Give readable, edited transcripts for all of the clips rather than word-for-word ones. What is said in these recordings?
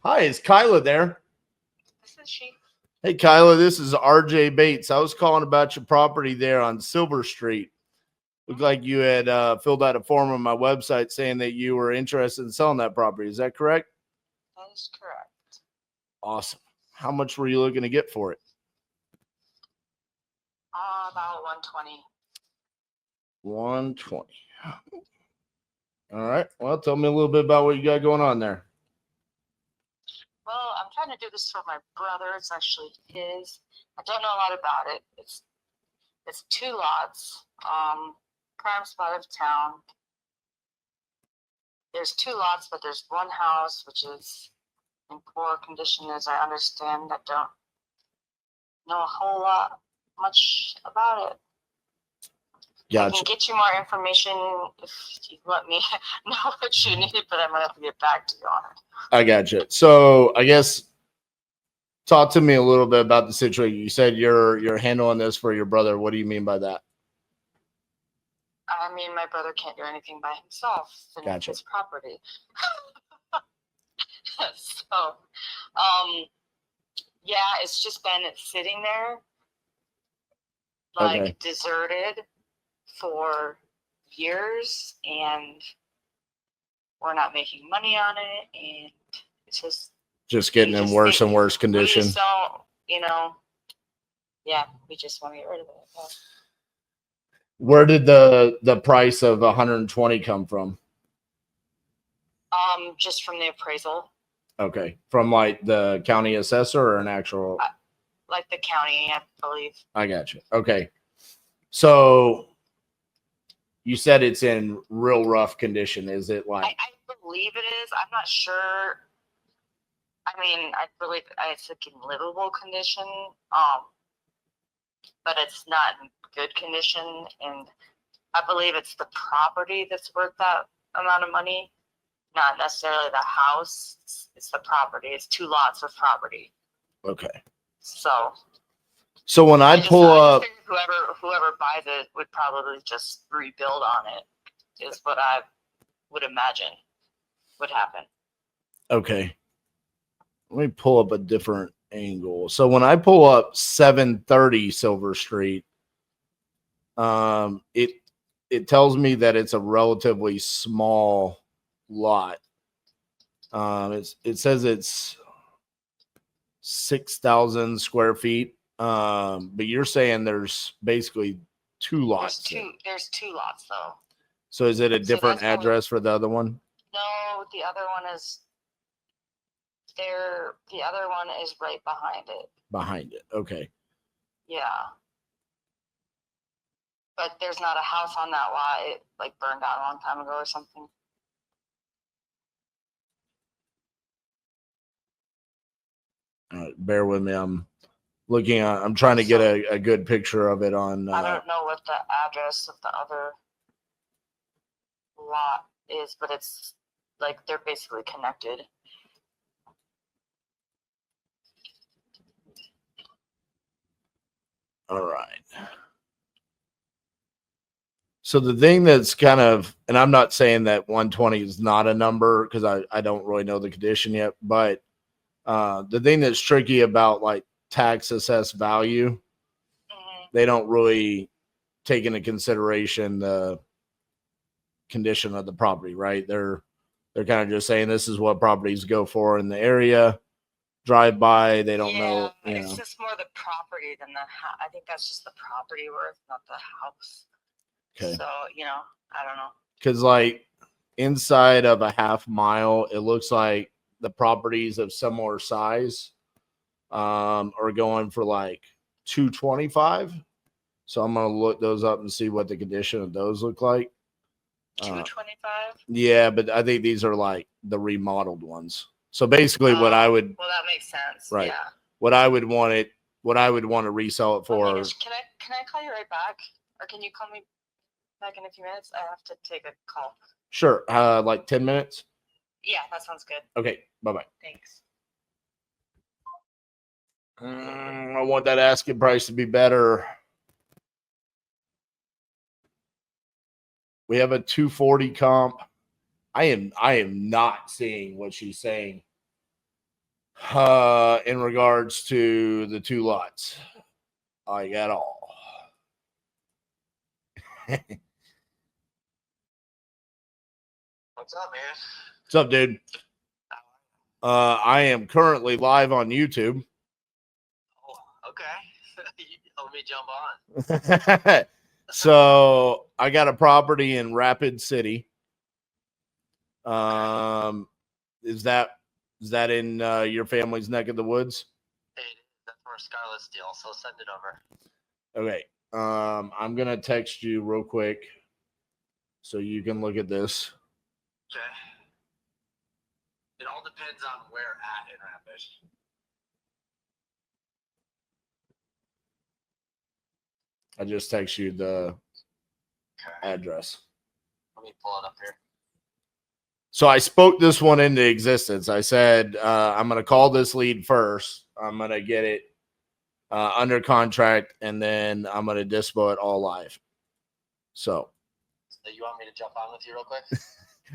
Hi, is Kyla there? This is she. Hey, Kyla, this is RJ Bates. I was calling about your property there on Silver Street. Looked like you had filled out a form on my website saying that you were interested in selling that property. Is that correct? That is correct. Awesome. How much were you looking to get for it? About 120. 120. All right. Well, tell me a little bit about what you got going on there. Well, I'm trying to do this for my brother. It's actually his. I don't know a lot about it. It's 2 lots. Prime spot of town. There's 2 lots, but there's one house which is in poor condition, as I understand. I don't know a whole lot much about it. I can get you more information if you let me know what you need, but I'm gonna have to get back to you on it. I got you. So I guess talk to me a little bit about the situation. You said you're handling this for your brother. What do you mean by that? I mean, my brother can't do anything by himself in Gotcha. his property. So, yeah, it's just been sitting there, like deserted for years, and we're not making money on it, and it's just getting in worse and worse condition. We just don't, yeah, we just want to get rid of it. Yeah. Where did the price of 120 come from? Just from the appraisal. Okay, from like the county assessor or an actual? Like the county, I believe. I got you. Okay, so you said it's in real rough condition. Is it like? I believe it is. I'm not sure. I mean, I believe it's like in livable condition. But it's not in good condition, and I believe it's the property that's worth that amount of money, not necessarily the house. It's the property. It's 2 lots of property. Okay. So when I pull up, whoever buys it would probably just rebuild on it, is what I would imagine would happen. Okay. Let me pull up a different angle. So when I pull up 730 Silver Street, it tells me that it's a relatively small lot. It says it's 6,000 square feet. But you're saying there's basically 2 lots. There's 2 lots though. So is it a different address for the other one? No, the other one is there. The other one is right behind it. Behind it. Okay. Yeah. But there's not a house on that lot. It like burned down a long time ago or something. All right, bear with me. I'm looking. I'm trying to get a good picture of it on. I don't know what the address of the other lot is, but it's like they're basically connected. All right. So the thing that's kind of, and I'm not saying that 120 is not a number because I don't really know the condition yet, but the thing that's tricky about like tax assessed value, they don't really take into consideration the condition of the property, right? They're kind of just saying this is what properties go for in the area. Drive by, they don't know. It's just more the property than the house. I think that's just the property worth, not the house. Okay. So, I don't know. Because like inside of a half mile, it looks like the properties of similar size are going for like 225. So I'm gonna look those up and see what the condition of those look like. 225. Yeah, but I think these are like the remodeled ones. So basically, what I would that makes sense. Right. Yeah. What I would want to resell it for. Oh my gosh, can I call you right back, or can you call me back in a few minutes? I have to take a call. Sure. Like 10 minutes. Yeah, that sounds good. Okay. Bye-bye. Thanks. I want that asking price to be better. We have a 240 comp. I am not seeing what she's saying. In regards to the 2 lots, I got all. What's up, man? What's up, dude? I am currently live on YouTube. Oh, okay. Let me jump on. So I got a property in Rapid City. Is that in your family's neck of the woods? That's where Scarlett's deal, so send it over. Okay. I'm gonna text you real quick so you can look at this. Okay. It all depends on where at in Rapid. I just text you the address. Let me pull it up here. So I spoke this one into existence. I said, I'm going to call this lead first. I'm going to get it under contract, and then I'm going to dispo it all live. So you want me to jump on with you real quick?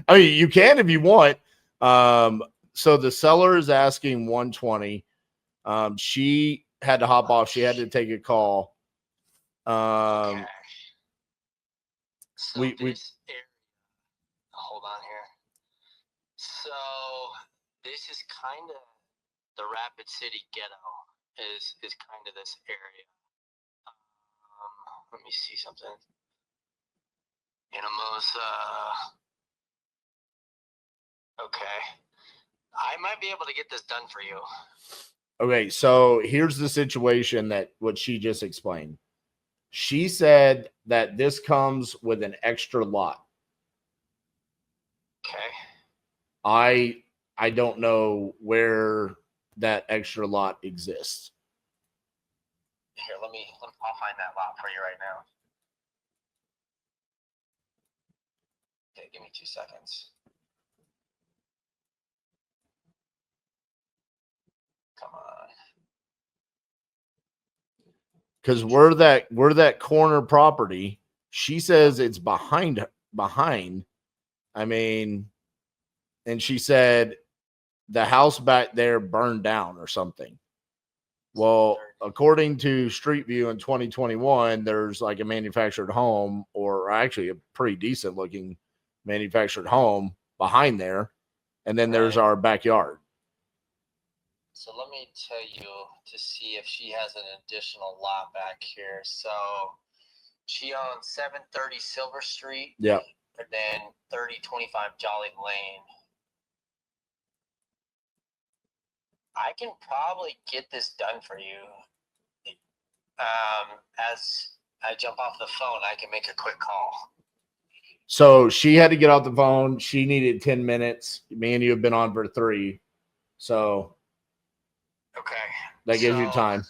I mean, you can if you want. So the seller is asking 120. She had to hop off. She had to take a call. Okay. So we hold on here. So this is kind of the Rapid City ghetto is kind of this area. Let me see something. Animals. Okay. I might be able to get this done for you. Okay, so here's the situation that what she just explained. She said that this comes with an extra lot. Okay. I don't know where that extra lot exists. Here, I'll find that lot for you right now. Okay, give me 2 seconds. Come on. Because we're that corner property. She says it's behind. I mean, and she said the house back there burned down or something. Well, according to Street View in 2021, there's like a manufactured home, or actually a pretty decent looking manufactured home behind there. And then there's our backyard. So let me tell you to see if she has an additional lot back here. So she owns 730 Silver Street. Yeah. And then 3025 Jolly Lane. I can probably get this done for you. As I jump off the phone, I can make a quick call. So she had to get off the phone. She needed 10 minutes. Me and you have been on for 3. So okay. That gives you time.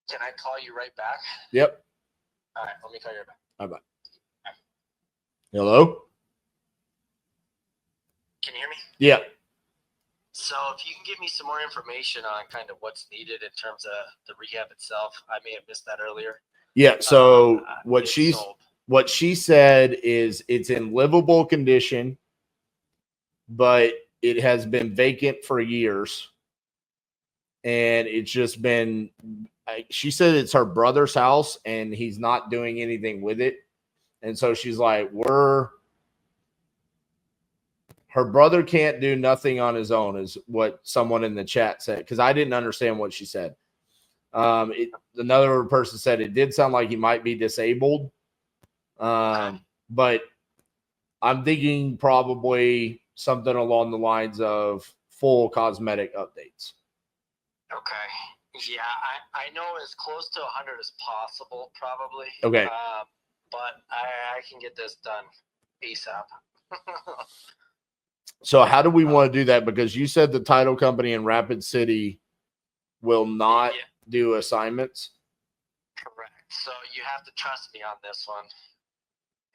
Can I call you right back? Yep. All right, let me call you right back. Bye-bye. Hello? Can you hear me? Yeah. So if you can give me some more information on kind of what's needed in terms of the rehab itself, I may have missed that earlier. Yeah. So what she said is it's in livable condition, but it has been vacant for years. And it's just been, she said it's her brother's house and he's not doing anything with it. And so she's like, her brother can't do nothing on his own, is what someone in the chat said. Because I didn't understand what she said. Another person said it did sound like he might be disabled. But I'm thinking probably something along the lines of full cosmetic updates. Okay. Yeah, I know as close to 100 as possible, probably. Okay. But I can get this done ASAP. So how do we want to do that? Because you said the title company in Rapid City will not do assignments. Correct. So you have to trust me on this one.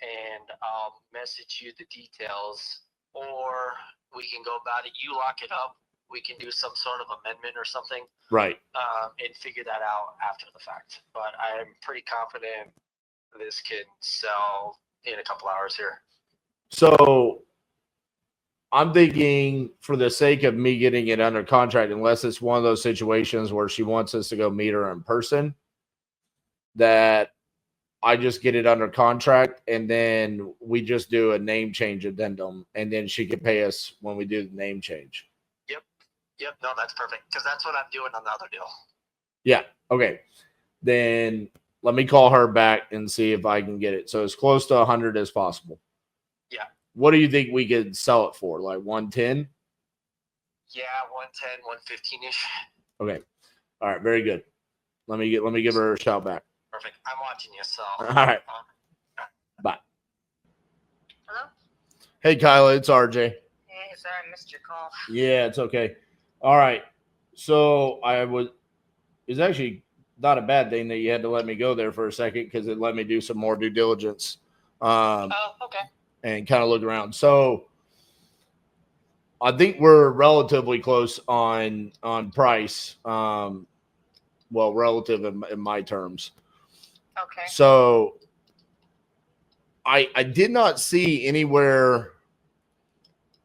And I'll message you the details, or we can go about it. You lock it up. We can do some sort of amendment or something. Right. And figure that out after the fact. But I'm pretty confident this can sell in a couple hours here. So I'm thinking for the sake of me getting it under contract, unless it's one of those situations where she wants us to go meet her in person, that I just get it under contract and then we just do a name change addendum and then she can pay us when we do the name change. Yep. No, that's perfect. Because that's what I'm doing on the other deal. Yeah. Okay. Then let me call her back and see if I can get it. So as close to 100 as possible. Yeah. What do you think we could sell it for? Like 110? Yeah, 110, 115-ish. Okay. All right. Very good. Let me give her a shout back. Perfect. I'm watching you, so. All right. Bye. Hello? Hey, Kyla, it's RJ. Hey, sorry I missed your call. Yeah, it's okay. All right. So it's actually not a bad thing that you had to let me go there for a second because it let me do some more due diligence. Oh, okay. And kind of look around. So I think we're relatively close on price. Well, relative in my terms. Okay. So I did not see anywhere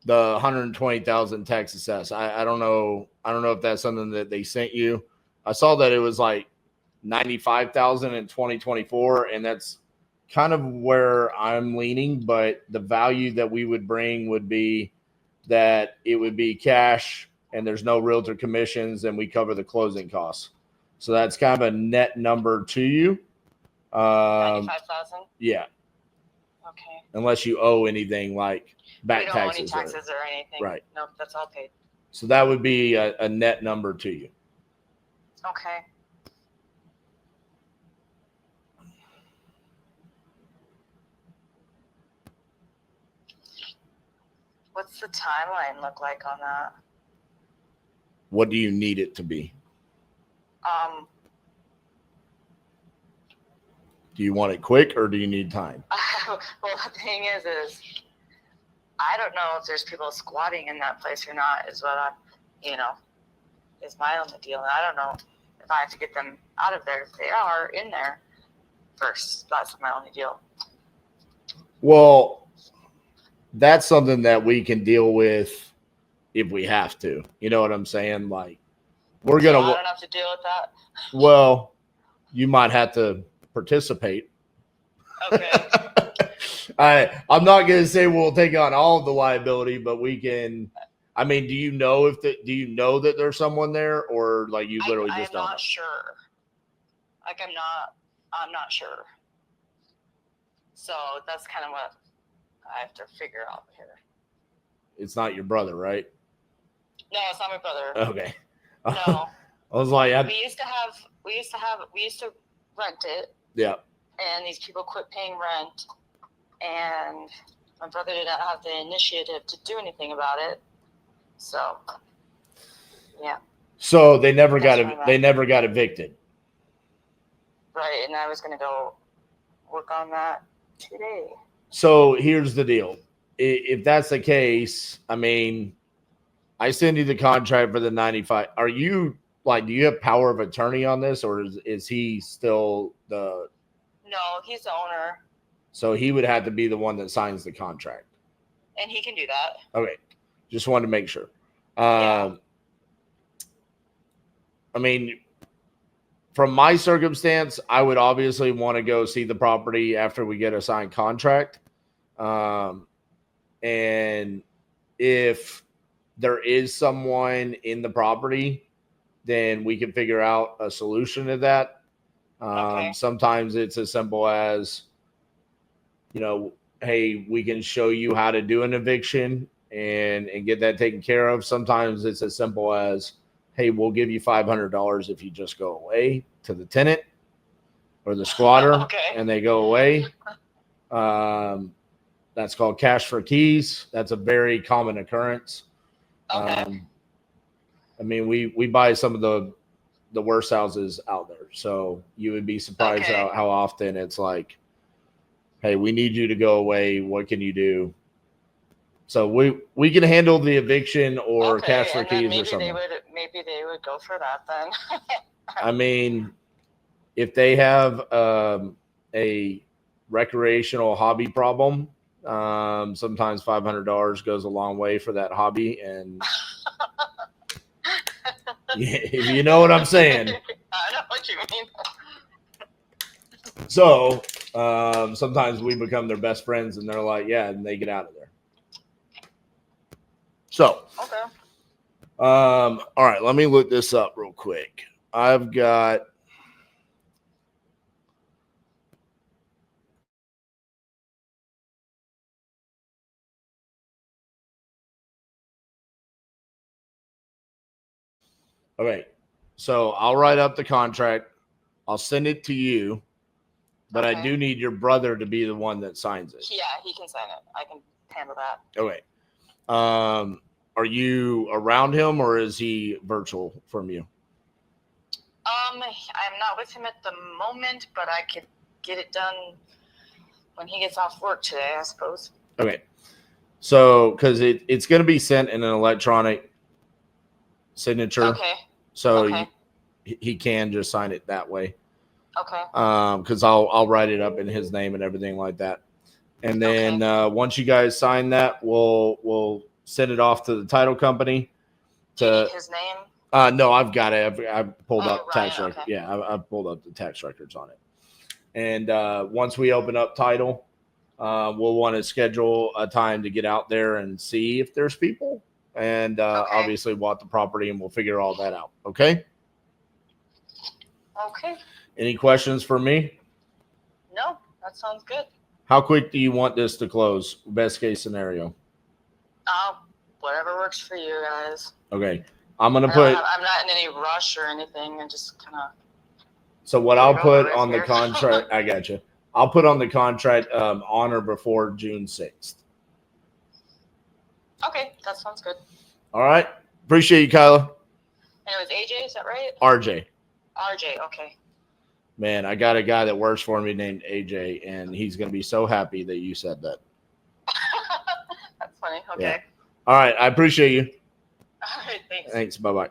the 120,000 tax assess. I don't know. I don't know if that's something that they sent you. I saw that it was like 95,000 in 2024, and that's kind of where I'm leaning. But the value that we would bring would be that it would be cash, and there's no realtor commissions, and we cover the closing costs. So that's kind of a net number to you. 95,000? Yeah. Okay. Unless you owe anything like back we don't taxes. owe any taxes or anything. Right. Nope, that's all paid. So that would be a net number to you. Okay. What's the timeline look like on that? What do you need it to be? Do you want it quick or do you need time? Well, the thing is I don't know if there's people squatting in that place or not, is what is my only deal. And I don't know if I have to get them out of there if they are in there first. That's my only deal. Well, that's something that we can deal with if we have to. You know what I'm saying? Like, we're going to. I don't have to deal with that. Well, you might have to participate. Okay. I'm not going to say we'll take on all of the liability, but we can. I mean, do you know that there's someone there, or like you literally just don't? I'm not sure. Like I'm not sure. So that's kind of what I have to figure out here. It's not your brother, right? No, it's not my brother. Okay. No. I was like, we used to rent it. Yeah. And these people quit paying rent, and my brother did not have the initiative to do anything about it. So, yeah. So they never got evicted. Right, and I was going to go work on that today. So here's the deal. If that's the case, I mean, I send you the contract for the 95. Are you like, do you have power of attorney on this, or is he still the? No, he's the owner. So he would have to be the one that signs the contract. And he can do that. Okay. Just wanted to make sure. Yeah. I mean, from my circumstance, I would obviously want to go see the property after we get a signed contract. And if there is someone in the property, then we can figure out a solution to that. Okay. Sometimes it's as simple as, hey, we can show you how to do an eviction and get that taken care of. Sometimes it's as simple as, hey, we'll give you $500 if you just go away to the tenant or the squatter. Okay. And they go away. That's called cash for keys. That's a very common occurrence. Okay. I mean, we buy some of the worst houses out there. So you would be surprised how often it's like, hey, we need you to go away. What can you do? So we can handle the eviction or cash for keys or something. Maybe they would go for that then. I mean, if they have a recreational hobby problem Sometimes $500 goes a long way for that hobby, and if you know what I'm saying. I know what you mean. So sometimes we become their best friends, and they're like, yeah, and they get out of there. So, Okay. all right, let me look this up real quick. I've got. Okay, so I'll write up the contract. I'll send it to you, but I Okay. do need your brother to be the one that signs it. Yeah, he can sign it. I can handle that. Okay. Are you around him, or is he virtual from you? I'm not with him at the moment, but I could get it done when he gets off work today, I suppose. Okay. So, because it's going to be sent in an electronic signature, Okay. so Okay. he can just sign it that way. Okay. Because I'll write it up in his name and everything like that. And then once you guys sign that, we'll send it off to the title company. Do you need his name? No, I've got it. I've pulled up Ryan, tax records. okay. Yeah, I've pulled up the tax records on it. And once we open up title, we'll want to schedule a time to get out there and see if there's people, and obviously walk the property, and we'll figure all that out. Okay. Okay. Any questions for me? No, that sounds good. How quick do you want this to close? Best case scenario. Whatever works for you guys. Okay. I'm not in any rush or anything. I just kind of. So what I'll put on the here. contract, I got you. I'll put on the contract on or before June 6th. Okay, that sounds good. All right. Appreciate you, Kyla. And it was AJ, is that right? RJ. RJ, okay. Man, I got a guy that works for me named AJ, and he's going to be so happy that you said that. That's funny. Okay. Yeah. All right. I appreciate you. All right, thanks. Thanks. Bye-bye.